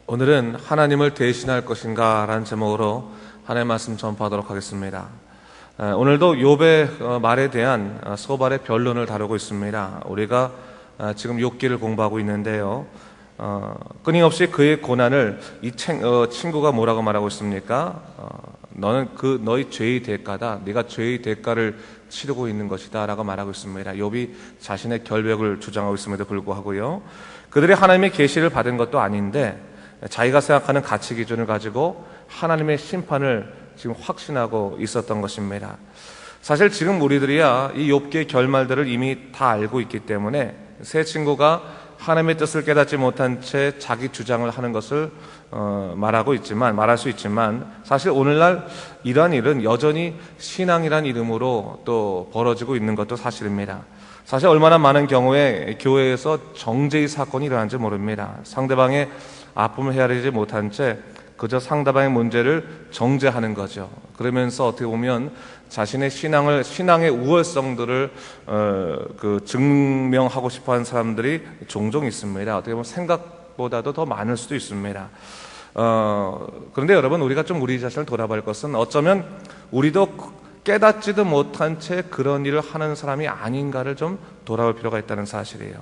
오늘은 하나님을 대신할 것인가 라는 제목으로 하나님의 말씀 전파하도록 하겠습니다. 오늘도 욥의 말에 대한 소발의 변론을 다루고 있습니다. 우리가 지금 욥기를 공부하고 있는데요, 끊임없이 그의 고난을 이 친구가 뭐라고 말하고 있습니까? 너는 너희 죄의 대가다. 네가 죄의 대가를 치르고 있는 것이다 라고 말하고 있습니다. 욥이 자신의 결백을 주장하고 있음에도 불구하고요, 그들이 하나님의 계시를 받은 것도 아닌데 자기가 생각하는 가치 기준을 가지고 하나님의 심판을 지금 확신하고 있었던 것입니다. 사실 지금 우리들이야 이 욥기의 결말들을 이미 다 알고 있기 때문에 새 친구가 하나님의 뜻을 깨닫지 못한 채 자기 주장을 하는 것을 말할 수 있지만, 사실 오늘날 이러한 일은 여전히 신앙이란 이름으로 또 벌어지고 있는 것도 사실입니다. 사실 얼마나 많은 경우에 교회에서 정죄의 사건이 일어난지 모릅니다. 상대방의 아픔을 헤아리지 못한 채 그저 상대방의 문제를 정죄하는 거죠. 그러면서 어떻게 보면 자신의 신앙의 우월성들을 증명하고 싶어하는 사람들이 종종 있습니다. 어떻게 보면 생각보다도 더 많을 수도 있습니다. 그런데 여러분, 우리가 좀 우리 자신을 돌아볼 것은 어쩌면 우리도 깨닫지도 못한 채 그런 일을 하는 사람이 아닌가를 좀 돌아볼 필요가 있다는 사실이에요.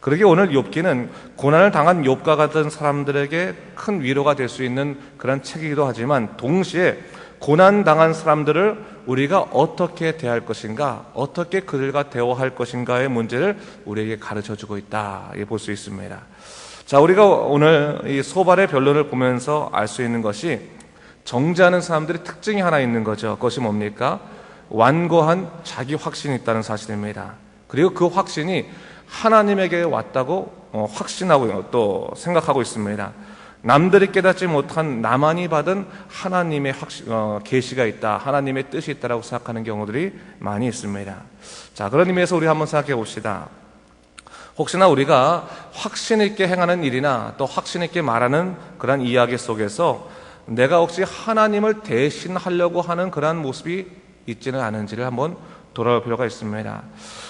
그러기에 오늘 욥기는 고난을 당한 욥과 같은 사람들에게 큰 위로가 될 수 있는 그런 책이기도 하지만, 동시에 고난당한 사람들을 우리가 어떻게 대할 것인가, 어떻게 그들과 대화할 것인가의 문제를 우리에게 가르쳐주고 있다, 볼 수 있습니다. 자, 우리가 오늘 이 소발의 변론을 보면서 알 수 있는 것이, 정죄하는 사람들의 특징이 하나 있는 거죠. 그것이 뭡니까? 완고한 자기 확신이 있다는 사실입니다. 그리고 그 확신이 하나님에게 왔다고 확신하고 또 생각하고 있습니다. 남들이 깨닫지 못한 나만이 받은 하나님의 계시가 있다, 하나님의 뜻이 있다라고 생각하는 경우들이 많이 있습니다. 자, 그런 의미에서 우리 한번 생각해 봅시다. 혹시나 우리가 확신 있게 행하는 일이나 또 확신 있게 말하는 그런 이야기 속에서 내가 혹시 하나님을 대신하려고 하는 그러한 모습이 있지는 않은지를 한번 돌아볼 필요가 있습니다.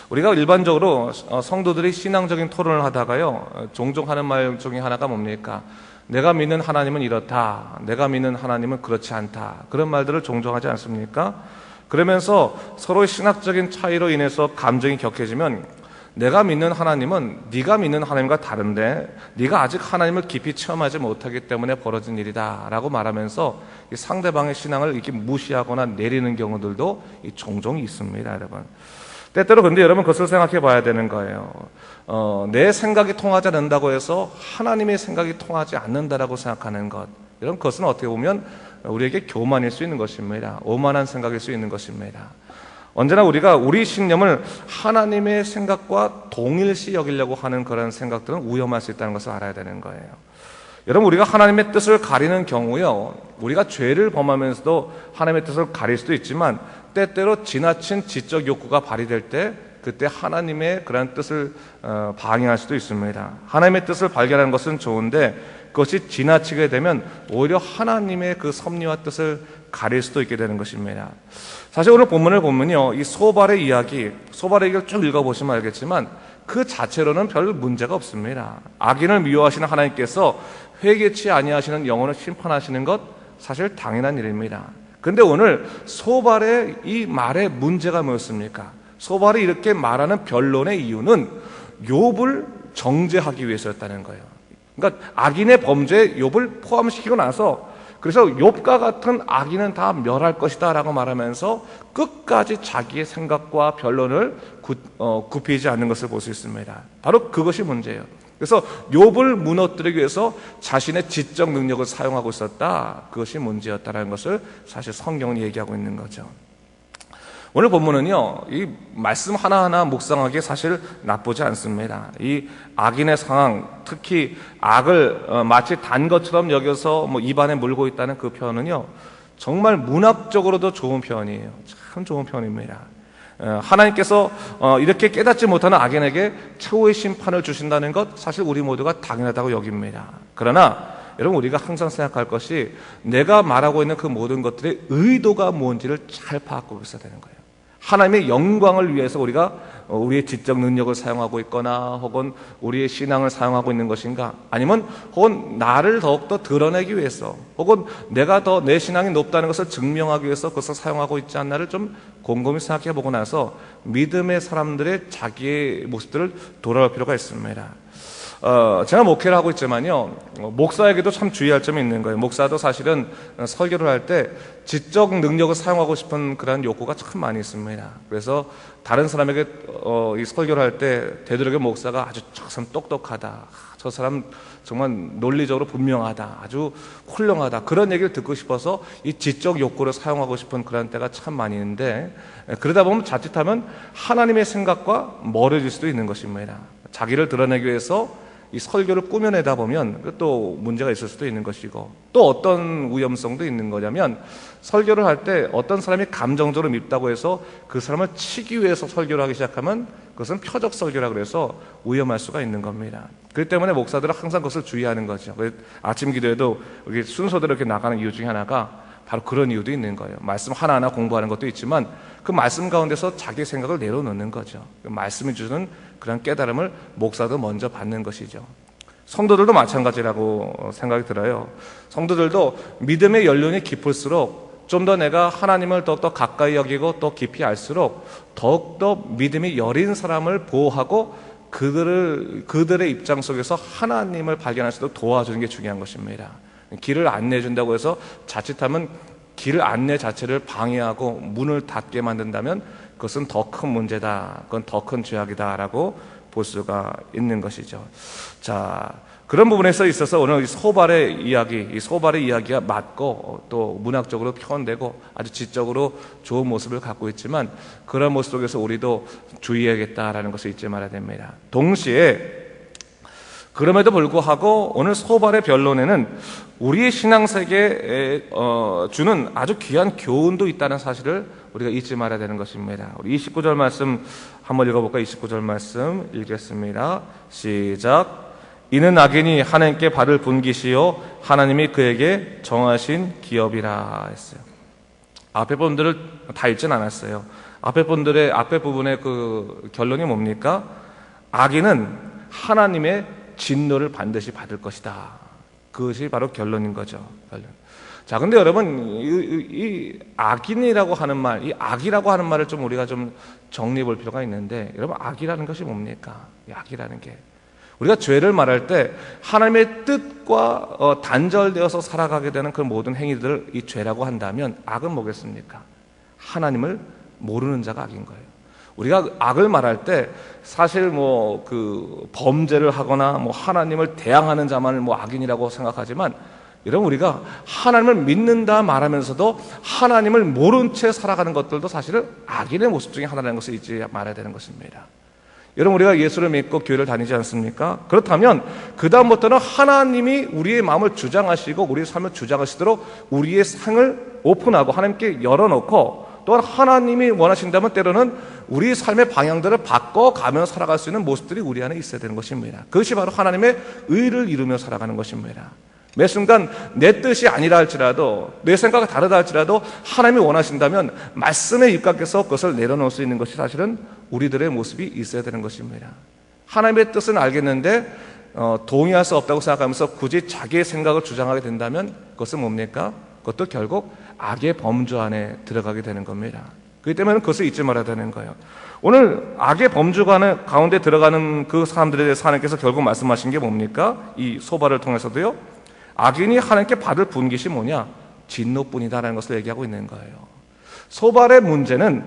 우리가 일반적으로 성도들이 신앙적인 토론을 하다가요, 종종 하는 말 중에 하나가 뭡니까? 내가 믿는 하나님은 이렇다, 내가 믿는 하나님은 그렇지 않다, 그런 말들을 종종 하지 않습니까? 그러면서 서로의 신학적인 차이로 인해서 감정이 격해지면, 내가 믿는 하나님은 네가 믿는 하나님과 다른데 네가 아직 하나님을 깊이 체험하지 못하기 때문에 벌어진 일이다 라고 말하면서 상대방의 신앙을 이렇게 무시하거나 내리는 경우들도 종종 있습니다, 여러분. 때때로 근데 여러분, 그것을 생각해 봐야 되는 거예요. 내 생각이 통하지 않는다고 해서 하나님의 생각이 통하지 않는다라고 생각하는 것, 여러분, 그것은 어떻게 보면 우리에게 교만일 수 있는 것입니다. 오만한 생각일 수 있는 것입니다. 언제나 우리가 우리 신념을 하나님의 생각과 동일시 여기려고 하는 그런 생각들은 위험할 수 있다는 것을 알아야 되는 거예요. 여러분, 우리가 하나님의 뜻을 가리는 경우요, 우리가 죄를 범하면서도 하나님의 뜻을 가릴 수도 있지만, 때때로 지나친 지적 욕구가 발휘될 때 그때 하나님의 그런 뜻을 방해할 수도 있습니다. 하나님의 뜻을 발견하는 것은 좋은데 그것이 지나치게 되면 오히려 하나님의 그 섭리와 뜻을 가릴 수도 있게 되는 것입니다. 사실 오늘 본문을 보면요, 이 소발의 이야기를 쭉 읽어보시면 알겠지만 그 자체로는 별 문제가 없습니다. 악인을 미워하시는 하나님께서 회개치 아니하시는 영혼을 심판하시는 것, 사실 당연한 일입니다. 근데 오늘 소발의 이 말의 문제가 뭐였습니까? 소발이 이렇게 말하는 변론의 이유는 욥을 정죄하기 위해서였다는 거예요. 그러니까 악인의 범죄에 욥을 포함시키고 나서, 그래서 욥과 같은 악인은 다 멸할 것이다 라고 말하면서 끝까지 자기의 생각과 변론을 굽히지 않는 것을 볼 수 있습니다. 바로 그것이 문제예요. 그래서 욥을 무너뜨리기 위해서 자신의 지적 능력을 사용하고 있었다, 그것이 문제였다는 것을 사실 성경은 얘기하고 있는 거죠. 오늘 본문은요, 이 말씀 하나하나 묵상하기에 사실 나쁘지 않습니다. 이 악인의 상황, 특히 악을 마치 단 것처럼 여겨서 입안에 물고 있다는 그 표현은요, 정말 문학적으로도 좋은 표현이에요. 참 좋은 표현입니다. 하나님께서 이렇게 깨닫지 못하는 악인에게 최후의 심판을 주신다는 것, 사실 우리 모두가 당연하다고 여깁니다. 그러나 여러분, 우리가 항상 생각할 것이 내가 말하고 있는 그 모든 것들의 의도가 뭔지를 잘 파악하고 있어야 되는 거예요. 하나님의 영광을 위해서 우리가 우리의 지적 능력을 사용하고 있거나 혹은 우리의 신앙을 사용하고 있는 것인가, 아니면 혹은 나를 더욱더 드러내기 위해서 혹은 내가 더 내 신앙이 높다는 것을 증명하기 위해서 그것을 사용하고 있지 않나를 좀 곰곰이 생각해 보고 나서 믿음의 사람들의 자기의 모습들을 돌아볼 필요가 있습니다. 제가 목회를 하고 있지만요, 목사에게도 참 주의할 점이 있는 거예요. 목사도 사실은 설교를 할 때 지적 능력을 사용하고 싶은 그런 욕구가 참 많이 있습니다. 그래서 다른 사람에게 이 설교를 할 때 되도록이면 목사가 아주 저 사람 똑똑하다, 저 사람 정말 논리적으로 분명하다, 아주 훌륭하다, 그런 얘기를 듣고 싶어서 이 지적 욕구를 사용하고 싶은 그런 때가 참 많이 있는데, 그러다 보면 자칫하면 하나님의 생각과 멀어질 수도 있는 것입니다. 자기를 드러내기 위해서 이 설교를 꾸며내다 보면 또 문제가 있을 수도 있는 것이고, 또 어떤 위험성도 있는 거냐면, 설교를 할 때 어떤 사람이 감정적으로 밉다고 해서 그 사람을 치기 위해서 설교를 하기 시작하면 그것은 표적 설교라고 해서 위험할 수가 있는 겁니다. 그렇기 때문에 목사들은 항상 그것을 주의하는 거죠. 아침 기도에도 이렇게 순서대로 이렇게 나가는 이유 중에 하나가 바로 그런 이유도 있는 거예요. 말씀 하나하나 공부하는 것도 있지만 그 말씀 가운데서 자기 생각을 내려놓는 거죠. 그 말씀이 주는 그런 깨달음을 목사도 먼저 받는 것이죠. 성도들도 마찬가지라고 생각이 들어요. 성도들도 믿음의 연륜이 깊을수록 좀 더 내가 하나님을 더욱더 가까이 여기고 또 깊이 알수록 더욱더 믿음이 여린 사람을 보호하고 그들의 입장 속에서 하나님을 발견할 수 있도록 도와주는 게 중요한 것입니다. 길을 안내해준다고 해서 자칫하면 길 안내 자체를 방해하고 문을 닫게 만든다면 그것은 더 큰 문제다, 그건 더 큰 죄악이다라고 볼 수가 있는 것이죠. 자, 그런 부분에서 있어서 오늘 이 소발의 이야기가 맞고 또 문학적으로 표현되고 아주 지적으로 좋은 모습을 갖고 있지만, 그런 모습 속에서 우리도 주의해야겠다라는 것을 잊지 말아야 됩니다. 동시에 그럼에도 불구하고 오늘 소발의 변론에는 우리의 신앙세계에 주는 아주 귀한 교훈도 있다는 사실을 우리가 잊지 말아야 되는 것입니다. 우리 29절 말씀 한번 읽어볼까요? 29절 말씀 읽겠습니다. 시작. 이는 악인이 하나님께 발을 분기시오 하나님이 그에게 정하신 기업이라 했어요. 앞에 분들을 다 읽진 않았어요. 앞에 부분의 그 결론이 뭡니까? 악인은 하나님의 진노를 반드시 받을 것이다. 그것이 바로 결론인 거죠. 자, 근데 여러분, 이 악인이라고 하는 말, 이 악이라고 하는 말을 좀 우리가 좀 정리해 볼 필요가 있는데, 여러분, 악이라는 것이 뭡니까? 이 악이라는 게. 우리가 죄를 말할 때 하나님의 뜻과 단절되어서 살아가게 되는 그 모든 행위들을 이 죄라고 한다면, 악은 뭐겠습니까? 하나님을 모르는 자가 악인 거예요. 우리가 악을 말할 때 사실 그 범죄를 하거나 하나님을 대항하는 자만을 악인이라고 생각하지만, 여러분, 우리가 하나님을 믿는다 말하면서도 하나님을 모른 채 살아가는 것들도 사실은 악인의 모습 중에 하나라는 것을 잊지 말아야 되는 것입니다. 여러분, 우리가 예수를 믿고 교회를 다니지 않습니까? 그렇다면 그 다음부터는 하나님이 우리의 마음을 주장하시고 우리의 삶을 주장하시도록 우리의 상을 오픈하고 하나님께 열어놓고, 또한 하나님이 원하신다면 때로는 우리 삶의 방향들을 바꿔가며 살아갈 수 있는 모습들이 우리 안에 있어야 되는 것입니다. 그것이 바로 하나님의 의를 이루며 살아가는 것입니다. 매 순간 내 뜻이 아니라 할지라도, 내 생각이 다르다 할지라도 하나님이 원하신다면 말씀에 입각해서 그것을 내려놓을 수 있는 것이 사실은 우리들의 모습이 있어야 되는 것입니다. 하나님의 뜻은 알겠는데 동의할 수 없다고 생각하면서 굳이 자기의 생각을 주장하게 된다면 그것은 뭡니까? 그것도 결국 악의 범주 안에 들어가게 되는 겁니다. 그렇기 때문에 그것을 잊지 말아야 되는 거예요. 오늘 악의 범주 가운데 들어가는 그 사람들에 대해서 하나님께서 결국 말씀하신 게 뭡니까? 이 소발을 통해서도요, 악인이 하나님께 받을 분깃이 뭐냐? 진노뿐이다라는 것을 얘기하고 있는 거예요. 소발의 문제는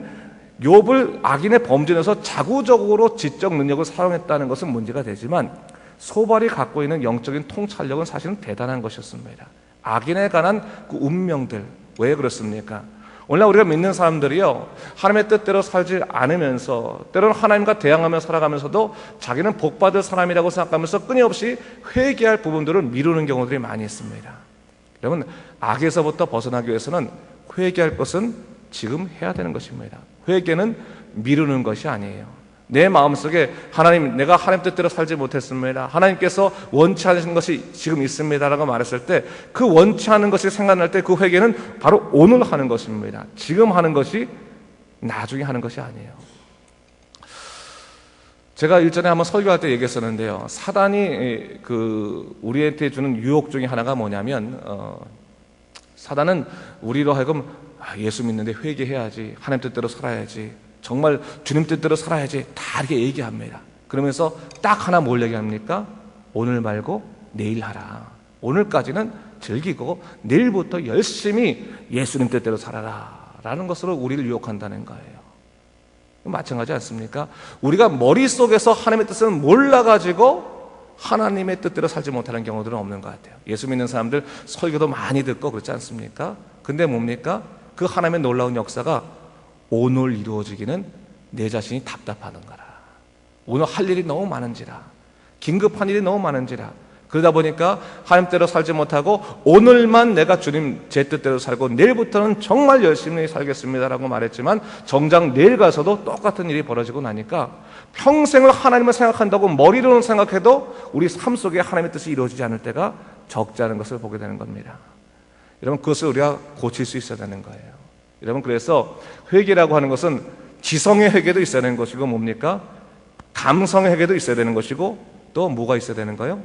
욥을 악인의 범죄에서 자구적으로 지적 능력을 사용했다는 것은 문제가 되지만, 소발이 갖고 있는 영적인 통찰력은 사실은 대단한 것이었습니다. 악인에 관한 그 운명들, 왜 그렇습니까? 오늘날 우리가 믿는 사람들이요, 하나님의 뜻대로 살지 않으면서 때로는 하나님과 대항하며 살아가면서도 자기는 복받을 사람이라고 생각하면서 끊임없이 회개할 부분들을 미루는 경우들이 많이 있습니다. 여러분, 악에서부터 벗어나기 위해서는 회개할 것은 지금 해야 되는 것입니다. 회개는 미루는 것이 아니에요. 내 마음속에 하나님, 내가 하나님 뜻대로 살지 못했습니다, 하나님께서 원치 않으신 것이 지금 있습니다 라고 말했을 때, 그 원치 않은 것이 생각날 때 그 회개는 바로 오늘 하는 것입니다. 지금 하는 것이 나중에 하는 것이 아니에요. 제가 일전에 한번 설교할 때 얘기했었는데요. 사단이 우리한테 주는 유혹 중에 하나가 뭐냐면, 사단은 우리로 하여금 예수 믿는데 회개해야지, 하나님 뜻대로 살아야지, 정말 주님 뜻대로 살아야지, 다 이렇게 얘기합니다. 그러면서 딱 하나 뭘 얘기합니까? 오늘 말고 내일 하라. 오늘까지는 즐기고 내일부터 열심히 예수님 뜻대로 살아라 라는 것으로 우리를 유혹한다는 거예요. 마찬가지 않습니까? 우리가 머릿속에서 하나님의 뜻을 몰라가지고 하나님의 뜻대로 살지 못하는 경우들은 없는 것 같아요. 예수 믿는 사람들 설교도 많이 듣고 그렇지 않습니까? 근데 뭡니까? 그 하나님의 놀라운 역사가 오늘 이루어지기는 내 자신이 답답하는 거라. 오늘 할 일이 너무 많은지라, 긴급한 일이 너무 많은지라, 그러다 보니까 하나님대로 살지 못하고 오늘만 내가 주님 제 뜻대로 살고 내일부터는 정말 열심히 살겠습니다라고 말했지만 정작 내일 가서도 똑같은 일이 벌어지고 나니까 평생을 하나님을 생각한다고 머리로는 생각해도 우리 삶 속에 하나님의 뜻이 이루어지지 않을 때가 적지 않은 것을 보게 되는 겁니다. 여러분, 그것을 우리가 고칠 수 있어야 되는 거예요. 여러분, 그래서 회개라고 하는 것은 지성의 회개도 있어야 되는 것이고 뭡니까? 감성의 회개도 있어야 되는 것이고 또 뭐가 있어야 되는 거예요?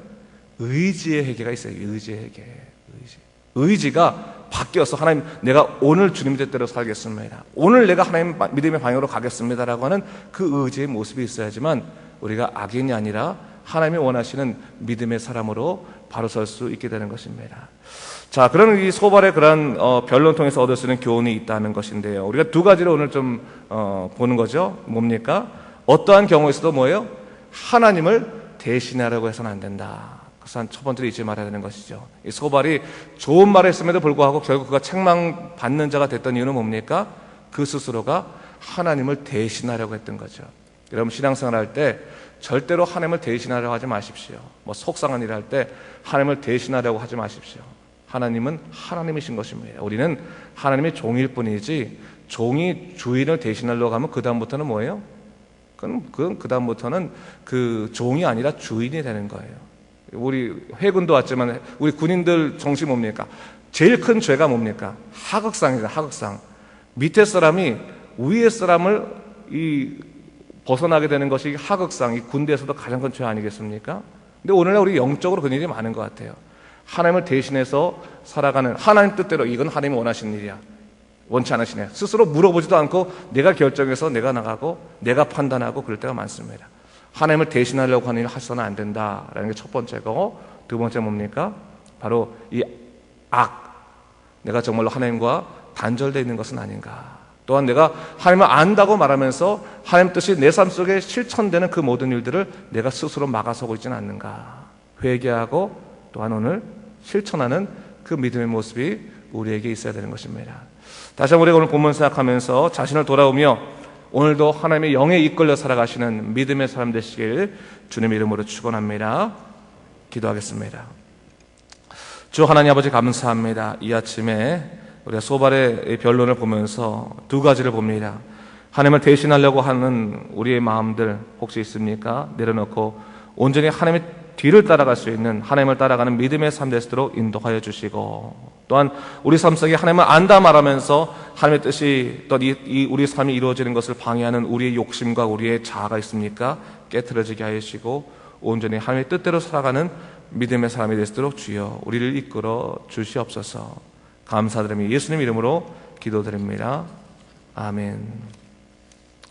의지의 회개가 있어요. 의지의 회개. 의지가 바뀌어서 하나님, 내가 오늘 주님 뜻대로 살겠습니다. 오늘 내가 하나님 믿음의 방향으로 가겠습니다라고 하는 그 의지의 모습이 있어야지만 우리가 악인이 아니라 하나님이 원하시는 믿음의 사람으로 바로 설 수 있게 되는 것입니다. 자, 그런 이 소발의 그런 변론을 통해서 얻을 수 있는 교훈이 있다는 것인데요. 우리가 두 가지를 오늘 좀 보는 거죠. 뭡니까? 어떠한 경우에서도 뭐예요? 하나님을 대신하려고 해서는 안 된다. 그래서 첫 번째로 잊지 말아야 되는 것이죠. 이 소발이 좋은 말을 했음에도 불구하고 결국 그가 책망받는 자가 됐던 이유는 뭡니까? 그 스스로가 하나님을 대신하려고 했던 거죠. 여러분, 신앙생활 할 때 절대로 하나님을 대신하려고 하지 마십시오. 뭐 속상한 일을 할 때 하나님을 대신하려고 하지 마십시오. 하나님은 하나님이신 것입니다. 우리는 하나님의 종일 뿐이지 종이 주인을 대신하려고 하면 그 다음부터는 뭐예요? 그 다음부터는 그 종이 아니라 주인이 되는 거예요. 우리 해군도 왔지만 우리 군인들 정신 뭡니까? 제일 큰 죄가 뭡니까? 하극상이다. 하극상. 밑에 사람이 위에 사람을 벗어나게 되는 것이 하극상. 이 군대에서도 가장 큰 죄 아니겠습니까? 근데 오늘날 우리 영적으로 그런 일이 많은 것 같아요. 하나님을 대신해서 살아가는, 하나님 뜻대로 이건 하나님이 원하시는 일이야, 원치 않으시네, 스스로 물어보지도 않고 내가 결정해서 내가 나가고 내가 판단하고 그럴 때가 많습니다. 하나님을 대신하려고 하는 일을 해서는 안 된다라는 게 첫 번째고, 두 번째 뭡니까? 바로 이 악, 내가 정말로 하나님과 단절되어 있는 것은 아닌가. 또한 내가 하나님을 안다고 말하면서 하나님 뜻이 내 삶 속에 실천되는 그 모든 일들을 내가 스스로 막아서고 있지는 않는가. 회개하고 또한 오늘 실천하는 그 믿음의 모습이 우리에게 있어야 되는 것입니다. 다시 한번 우리가 오늘 본문 생각하면서 자신을 돌아오며 오늘도 하나님의 영에 이끌려 살아가시는 믿음의 사람 되시길 주님의 이름으로 축원합니다. 기도하겠습니다. 주 하나님 아버지, 감사합니다. 이 아침에 우리가 소발의 변론을 보면서 두 가지를 봅니다. 하나님을 대신하려고 하는 우리의 마음들 혹시 있습니까? 내려놓고 온전히 하나님의 뒤를 따라갈 수 있는, 하나님을 따라가는 믿음의 삶 되시도록 인도하여 주시고, 또한 우리 삶 속에 하나님을 안다 말하면서 하나님의 뜻이 또 우리 삶이 이루어지는 것을 방해하는 우리의 욕심과 우리의 자아가 있습니까? 깨트려지게 하여 주시고 온전히 하나님의 뜻대로 살아가는 믿음의 사람이 되시도록 주여 우리를 이끌어 주시옵소서. 감사드리며 예수님 이름으로 기도드립니다. 아멘.